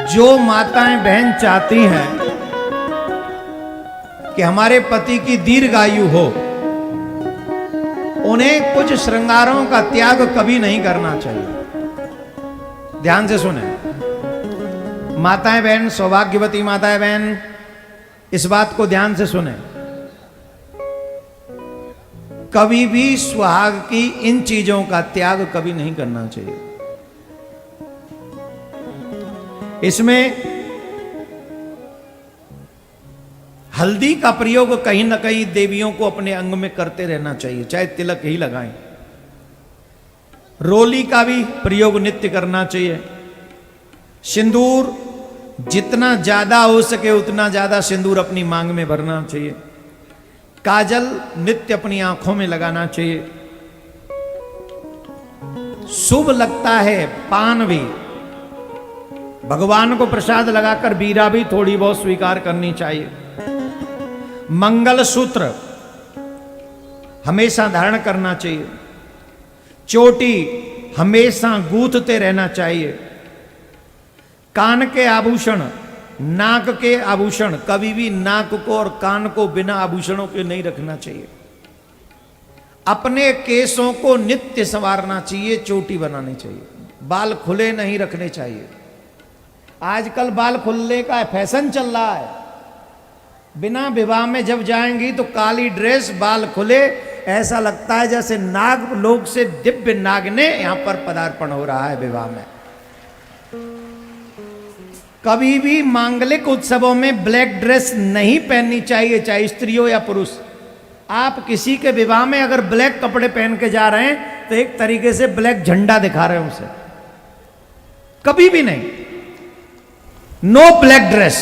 जो माताएं बहन चाहती हैं कि हमारे पति की दीर्घायु हो, उन्हें कुछ श्रृंगारों का त्याग कभी नहीं करना चाहिए। ध्यान से सुने माताएं बहन, सौभाग्यवती माताएं बहन, इस बात को ध्यान से सुने। कभी भी सुहाग की इन चीजों का त्याग कभी नहीं करना चाहिए। इसमें हल्दी का प्रयोग कहीं ना कहीं देवियों को अपने अंग में करते रहना चाहिए, चाहे तिलक ही लगाएं। रोली का भी प्रयोग नित्य करना चाहिए। सिंदूर जितना ज्यादा हो सके उतना ज्यादा सिंदूर अपनी मांग में भरना चाहिए। काजल नित्य अपनी आंखों में लगाना चाहिए। शुभ लगता है पान भी, भगवान को प्रसाद लगाकर बीरा भी थोड़ी बहुत स्वीकार करनी चाहिए। मंगल सूत्र हमेशा धारण करना चाहिए। चोटी हमेशा गूंथते रहना चाहिए। कान के आभूषण, नाक के आभूषण, कभी भी नाक को और कान को बिना आभूषणों के नहीं रखना चाहिए। अपने केसों को नित्य संवारना चाहिए, चोटी बनानी चाहिए। बाल खुले नहीं रखने चाहिए। आजकल बाल खुलने का फैशन चल रहा है। बिना विवाह में जब जाएंगी तो काली ड्रेस, बाल खुले, ऐसा लगता है जैसे नाग लोक से दिव्य नाग ने यहां पर पदार्पण हो रहा है विवाह में। कभी भी मांगलिक उत्सवों में ब्लैक ड्रेस नहीं पहननी चाहिए, चाहे स्त्री हो या पुरुष। आप किसी के विवाह में अगर ब्लैक कपड़े पहन के जा रहे हैं तो एक तरीके से ब्लैक झंडा दिखा रहे हैं उसे। कभी भी नहीं, नो ब्लैक ड्रेस।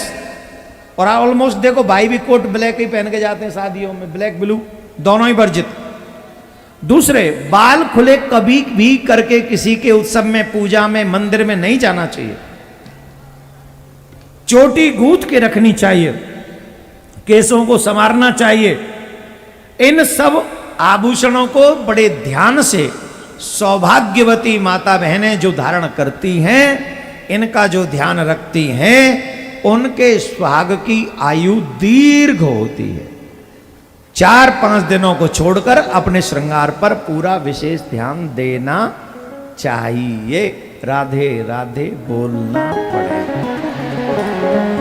और ऑलमोस्ट देखो भाई भी कोट ब्लैक ही पहन के जाते हैं शादियों में, ब्लैक ब्लू दोनों ही वर्जित। दूसरे, बाल खुले कभी भी करके किसी के उत्सव में, पूजा में, मंदिर में नहीं जाना चाहिए। चोटी गूंथ के रखनी चाहिए। केसों को संवारना चाहिए। इन सब आभूषणों को बड़े ध्यान से सौभाग्यवती माता बहनें जो धारण करती हैं, इनका जो ध्यान रखती हैं, उनके सुहाग की आयु दीर्घ होती है। 4-5 दिनों को छोड़कर अपने श्रृंगार पर पूरा विशेष ध्यान देना चाहिए। राधे राधे बोलना पड़ेगा।